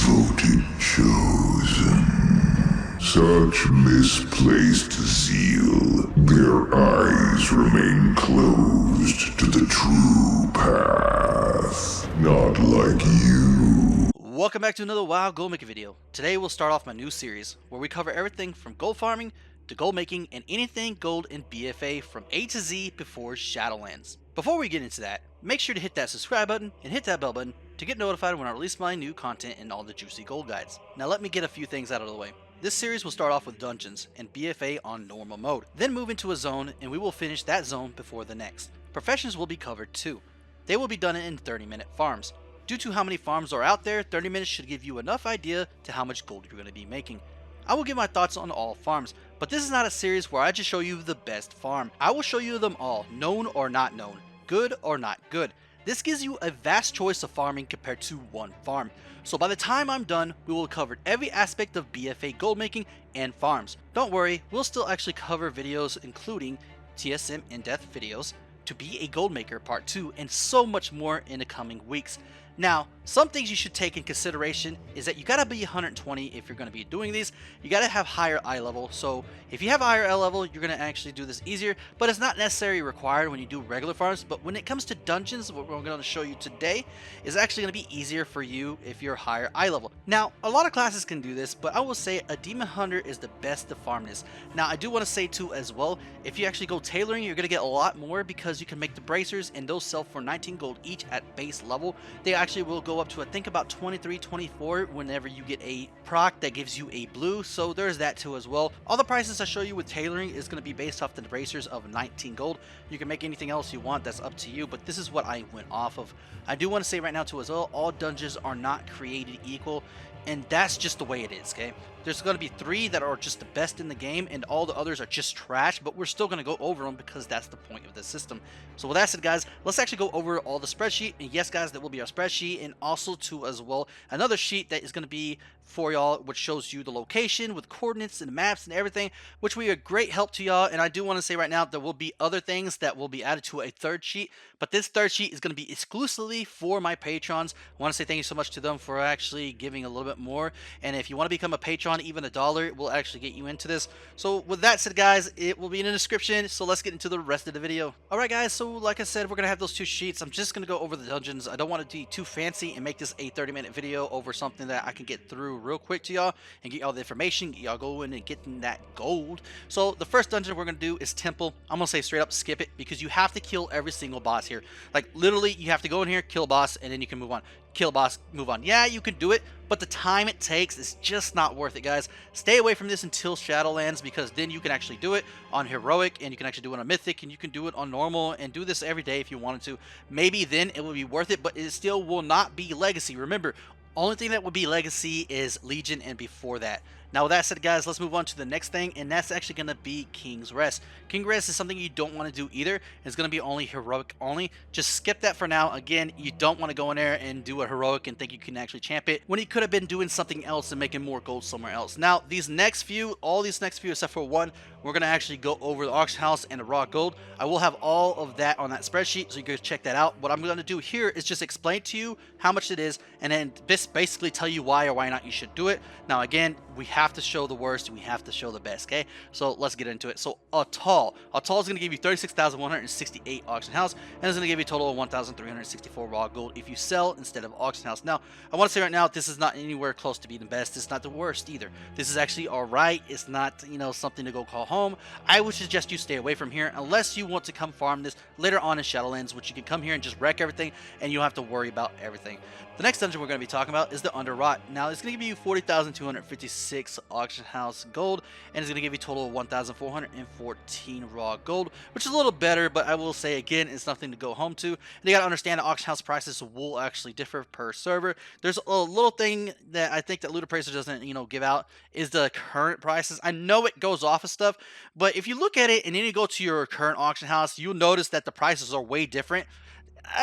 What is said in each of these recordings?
Devoted chosen. Such misplaced zeal, their eyes remain closed to the true path. Not like you. Welcome back to another WoW Gold Making video. Today we'll start off my new series, where we cover everything from gold farming to gold making and anything gold in BFA from A to Z before Shadowlands. Before we get into that, make sure to hit that subscribe button and hit that bell button to get notified when I release my new content and all the juicy gold guides. Now let me get a few things out of the way. This series will start off with dungeons and BFA on normal mode, then move into a zone and we will finish that zone before the next. Professions will be covered too. They will be done in 30-minute farms. Due to how many farms are out there, 30 minutes should give you enough idea to how much gold you're going to be making. I will give my thoughts on all farms, but this is not a series where I just show you the best farm. I will show you them all, known or not known, good or not good. This gives you a vast choice of farming compared to one farm. So by the time I'm done, we will cover every aspect of BFA gold making and farms. Don't worry, we'll still actually cover videos including TSM in-depth videos, to be a gold maker part 2, and so much more in the coming weeks. Now, some things you should take in consideration is that you gotta be 120 if you're gonna be doing these. You gotta have higher eye level. So if you have a higher eye level, you're gonna actually do this easier, but it's not necessarily required when you do regular farms. But when it comes to dungeons, what we're gonna show you today is actually gonna be easier for you if you're higher eye level. Now, a lot of classes can do this, but I will say a demon hunter is the best to farm this. Now, I do want to say too as well, if you actually go tailoring, you're gonna get a lot more because you can make the bracers and those sell for 19 gold each at base level. They actually will go up to I think about 23, 24 whenever you get a proc that gives you a blue, so there's that too as well. All the prices I show you with tailoring is going to be based off the bracers of 19 gold. You can make anything else you want, that's up to you, but this is what I went off of. I do want to say right now too as well, all dungeons are not created equal, and that's just the way it is, okay? There's going to be 3 that are just the best in the game, and all the others are just trash, but we're still going to go over them because that's the point of the system. So with that said, guys, let's actually go over all the spreadsheet. And yes, guys, that will be our spreadsheet, and also too as well, another sheet that is going to be for y'all, which shows you the location with coordinates and maps and everything, which will be a great help to y'all. And I do want to say right now, there will be other things that will be added to a third sheet, but this third sheet is going to be exclusively for my patrons. I want to say thank you so much to them for actually giving a little bit more. And if you want to become a patron, even $1 will actually get you into this. So with that said, guys, it will be in the description, so let's get into the rest of the video. Alright guys, so like I said, we're gonna have those 2 sheets. I'm just gonna go over the dungeons. I don't want to be too fancy and make this a 30-minute video over something that I can get through real quick to y'all and get y'all the information, get y'all going and getting that gold. So the first dungeon we're gonna do is Temple. I'm gonna say straight up skip it because you have to kill every single boss here. Like literally, you have to go in here, kill a boss, and then you can move on. Kill boss, move on. Yeah, you can do it, but the time it takes is just not worth it, guys. Stay away from this until Shadowlands, because then you can actually do it on heroic, and you can actually do it on mythic, and you can do it on normal, and do this every day if you wanted to. Maybe then it will be worth it, but it still will not be legacy. Remember, only thing that will be legacy is Legion and before that. Now with that said, guys, let's move on to the next thing, and that's actually going to be King's Rest. King's Rest is something you don't want to do either. It's going to be only heroic only. Just skip that for now. Again, you don't want to go in there and do a heroic and think you can actually champ it when you could have been doing something else and making more gold somewhere else. Now, these next few, all these next few except for one, we're going to actually go over the auction house and the raw gold. I will have all of that on that spreadsheet, so you can check that out. What I'm going to do here is just explain to you how much it is, and then just basically tell you why or why not you should do it. Now, again, we have to show the worst, we have to show the best, okay? So let's get into it. So Aatal is going to give you 36,168 auction house, and it's going to give you a total of 1,364 raw gold if you sell instead of auction house. Now, I want to say right now, this is not anywhere close to being the best. It's not the worst either. This is actually all right. It's not, you know, something to go call home. I would suggest you stay away from here unless you want to come farm this later on in Shadowlands, which you can come here and just wreck everything, and you don't have to worry about everything. The next dungeon we're going to be talking about is the Underrot. Now, it's going to give you 40,256 auction house gold, and it's going to give you a total of 1,414 raw gold, which is a little better, but I will say again, it's nothing to go home to. And you got to understand that auction house prices will actually differ per server. There's a little thing that I think that Lootapracer doesn't, you know, give out is the current prices. I know it goes off of stuff, but if you look at it and then you go to your current auction house, you'll notice that the prices are way different.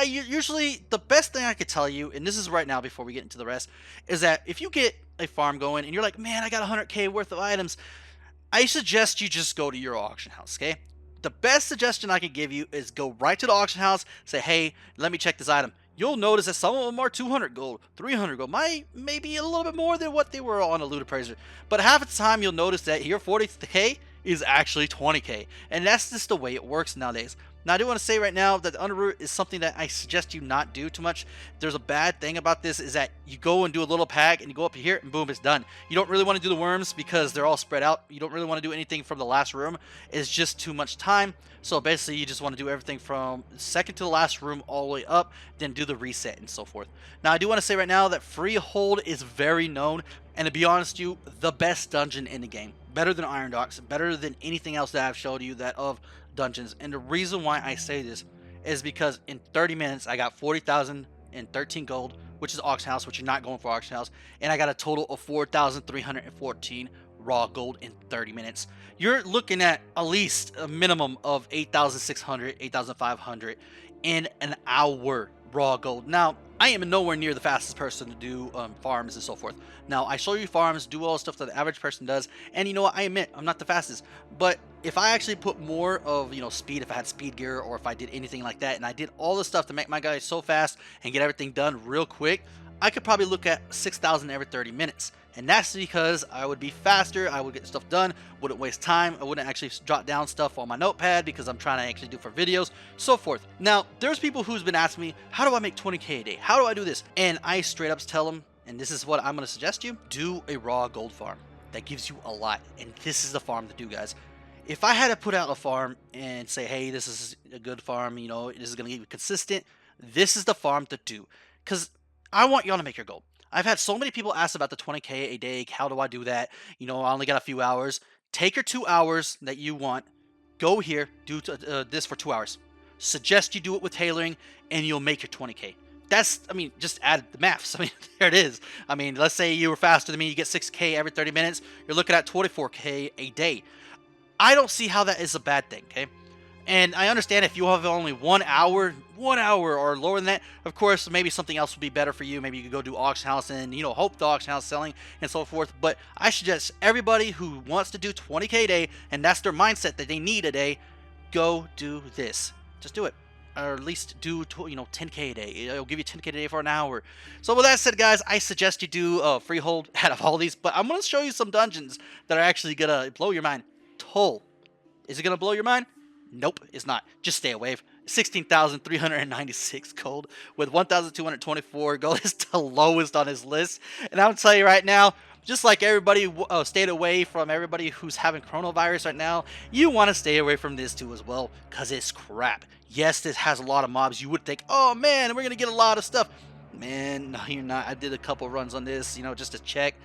Usually, the best thing I could tell you, and this is right now before we get into the rest, is that if you get a farm going and you're like, man, I got 100k worth of items, I suggest you just go to your auction house, okay? The best suggestion I can give you is go right to the auction house, say, hey, let me check this item. you'll notice that some of them are 200 gold, 300 gold, maybe a little bit more than what they were on a loot appraiser. But half the time you'll notice that here 40k is actually 20k, and that's just the way it works nowadays. Now I do want to say right now that the Underroot is something that I suggest you not do too much. There's a bad thing about this is that you go and do a little pack and you go up here and boom, it's done. You don't really want to do the worms because they're all spread out. You don't really want to do anything from the last room. It's just too much time. So basically you just want to do everything from second to the last room all the way up, then do the reset and so forth. Now I do want to say right now that Freehold is very known, and to be honest with you, the best dungeon in the game. Better than Iron Docks, better than anything else that I've showed you that of dungeons. And the reason why I say this is because in 30 minutes I got 40,013 gold, which is auction house, which you're not going for auction house, and I got a total of 4,314 raw gold in 30 minutes. You're looking at least a minimum of 8,600, 8,500 in an hour raw gold. Now, I am nowhere near the fastest person to do farms and so forth. Now, I show you farms, do all the stuff that the average person does, and you know what? I admit, I'm not the fastest. But if I actually put more of, speed, if I had speed gear or if I did anything like that, and I did all the stuff to make my guys so fast and get everything done real quick, I could probably look at 6,000 every 30 minutes. And that's because I would be faster, I would get stuff done, wouldn't waste time, I wouldn't actually jot down stuff on my notepad because I'm trying to actually do for videos, so forth. Now, there's people who's been asking me, how do I make 20k a day? How do I do this? And I straight up tell them, and this is what I'm going to suggest you, do a raw gold farm. That gives you a lot, and this is the farm to do, guys. If I had to put out a farm and say, hey, this is a good farm, this is going to be consistent, this is the farm to do. Because I want y'all to make your gold. I've had so many people ask about the 20k a day. How do I do that? I only got a few hours. Take your 2 hours that you want. Go here. Do this for 2 hours. Suggest you do it with tailoring, and you'll make your 20k. Just add the maths. There it is. Let's say you were faster than me. You get 6k every 30 minutes. You're looking at 24k a day. I don't see how that is a bad thing, okay? And I understand if you have only 1 hour or lower than that, of course, maybe something else would be better for you. Maybe you could go do auction house and, hope the auction house selling and so forth. But I suggest everybody who wants to do 20k a day, and that's their mindset that they need a day, go do this. Just do it. Or at least do, 10k a day. It'll give you 10k a day for an hour. So with that said, guys, I suggest you do Freehold out of all these. But I'm going to show you some dungeons that are actually going to blow your mind. Toll. Is it going to blow your mind? Nope, it's not. Just stay away. 16,396 gold with 1,224 gold is the lowest on his list. And I'll tell you right now, just like everybody stayed away from everybody who's having coronavirus right now, you want to stay away from this too as well, because it's crap. Yes, this has a lot of mobs. You would think, oh man, we're going to get a lot of stuff. Man, no, you're not. I did a couple runs on this, just to check.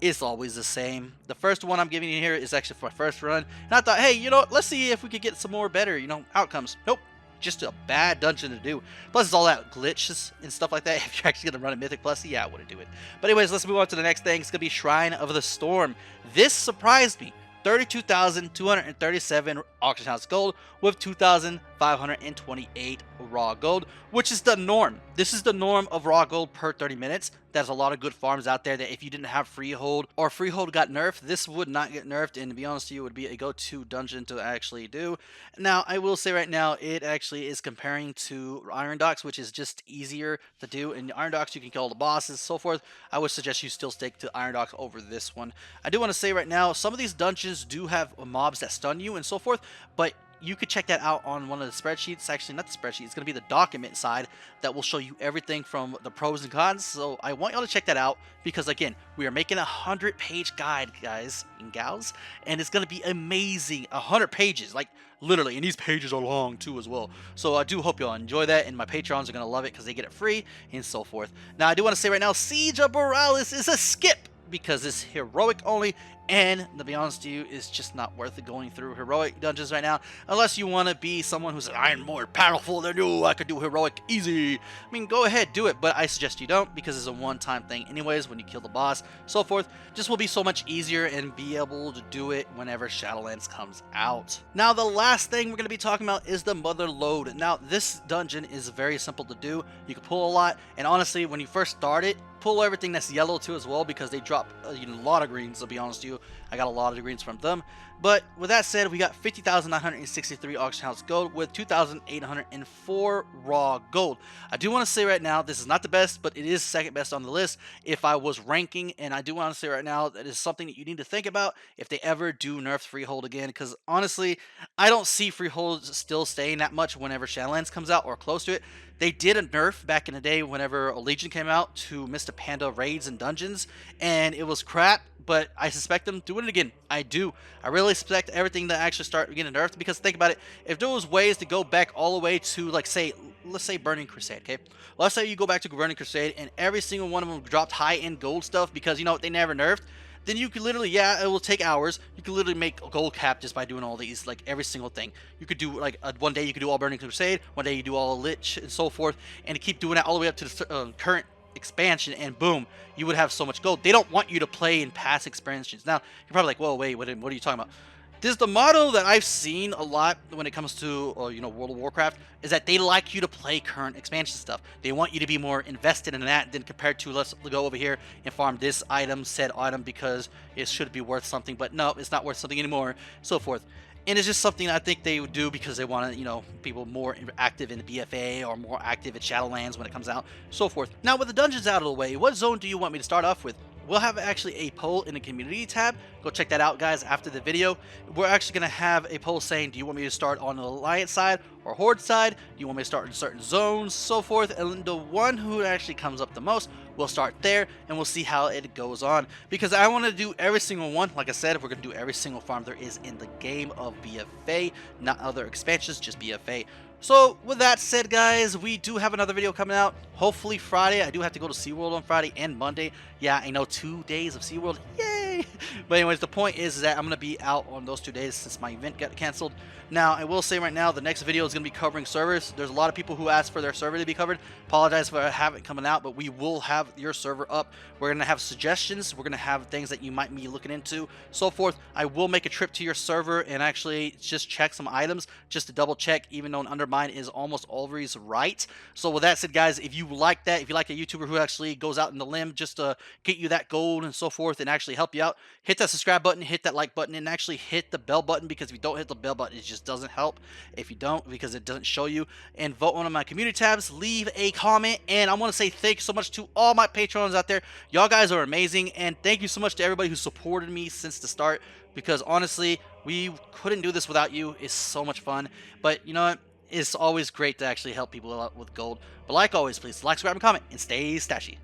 It's always the same. The first one I'm giving you here is actually for my first run. And I thought, hey, let's see if we could get some more better, outcomes. Nope. Just a bad dungeon to do. Plus, it's all that glitches and stuff like that. If you're actually going to run a Mythic Plus, yeah, I wouldn't do it. But anyways, let's move on to the next thing. It's going to be Shrine of the Storm. This surprised me. 32,237 auction house gold with 2,528 raw gold, which is the norm. This is the norm of raw gold per 30 minutes. There's a lot of good farms out there that if you didn't have Freehold or Freehold got nerfed, this would not get nerfed, and to be honest with you, it would be a go-to dungeon to actually do. Now, I will say right now, it actually is comparing to Iron Docks, which is just easier to do. In Iron Docks, you can kill all the bosses, so forth. I would suggest you still stick to Iron Docks over this one. I do want to say right now, some of these dungeons do have mobs that stun you and so forth, but you could check that out on one of the spreadsheets. Actually, not the spreadsheet. It's going to be the document side that will show you everything from the pros and cons. So I want y'all to check that out because, again, we are making a 100-page guide, guys and gals, and it's going to be amazing. 100 pages, like literally, and these pages are long too as well. So I do hope y'all enjoy that, and my Patrons are going to love it because they get it free and so forth. Now, I do want to say right now, Siege of Borealis is a skip because it's heroic only, and to be honest to you, it's just not worth it going through heroic dungeons right now, unless you want to be someone who's I'm more powerful than you, I could do heroic easy. Go ahead, do it, but I suggest you don't, because it's a one-time thing anyways when you kill the boss, so forth. Just will be so much easier and be able to do it whenever Shadowlands comes out. Now, the last thing we're going to be talking about is the Mother Lode. Now, this dungeon is very simple to do. You can pull a lot, and honestly, when you first start it, pull everything that's yellow too as well, because they drop a lot of greens, to be honest with you. I got a lot of greens from them. But with that said, we got 50,963 auction house gold with 2,804 raw gold. I do want to say right now, this is not the best, but it is second best on the list if I was ranking. And I do want to say right now that is something that you need to think about if they ever do nerf freehold again, because honestly, I don't see freehold still staying that much whenever Shadowlands comes out or close to it. They did a nerf back in the day whenever Legion came out to Mr. Panda raids and dungeons, and it was crap, but I suspect them doing it again. I do. I really expect everything to actually start getting nerfed, because think about it. If there was ways to go back all the way to, like, say, let's say Burning Crusade, okay? Let's say you go back to Burning Crusade and every single one of them dropped high-end gold stuff because, they never nerfed, then you could literally, yeah, it will take hours. You could literally make a gold cap just by doing all these, like every single thing. You could do like one day you could do all Burning Crusade, one day you do all Lich and so forth, and to keep doing that all the way up to the current expansion, and boom, you would have so much gold. They don't want you to play in past expansions. Now you're probably like, well, wait, what are you talking about? This is the motto that I've seen a lot when it comes to World of Warcraft, is that they like you to play current expansion stuff. They want you to be more invested in that than compared to, let's go over here and farm this item, said item, because it should be worth something, but no, it's not worth something anymore, so forth. And it's just something I think they would do because they want to, people more active in the BFA or more active at Shadowlands when it comes out, so forth. Now, with the dungeons out of the way, what zone do you want me to start off with? We'll have actually a poll in the community tab. Go check that out, guys, after the video. We're actually going to have a poll saying, do you want me to start on the Alliance side or Horde side? Do you want me to start in certain zones, so forth? And the one who actually comes up the most, we'll start there, and we'll see how it goes on. Because I want to do every single one. Like I said, we're going to do every single farm there is in the game of BFA, not other expansions, just BFA. So with that said, guys, we do have another video coming out, hopefully Friday. I do have to go to SeaWorld on Friday and Monday. Yeah, I know, 2 days of SeaWorld, yay! But anyways, the point is that I'm going to be out on those 2 days since my event got canceled. Now, I will say right now, the next video is going to be covering servers. There's a lot of people who asked for their server to be covered. Apologize for I haven't coming out, but we will have your server up. We're going to have suggestions. We're going to have things that you might be looking into, so forth. I will make a trip to your server and actually just check some items just to double check, even though under mine is almost always right. So with that said, guys, if you like that, if you like a YouTuber who actually goes out in the limb just to get you that gold and so forth and actually help you out, hit that subscribe button, hit that like button, and actually hit the bell button, because if you don't hit the bell button, it just doesn't help if you don't, because it doesn't show you. And vote on my community tabs, leave a comment, and I want to say thank you so much to all my patrons out there. Y'all guys are amazing, and thank you so much to everybody who supported me since the start, because honestly, we couldn't do this without you. It's so much fun. But you know what? It's always great to actually help people out with gold. But like always, please like, subscribe, and comment, and stay stashy.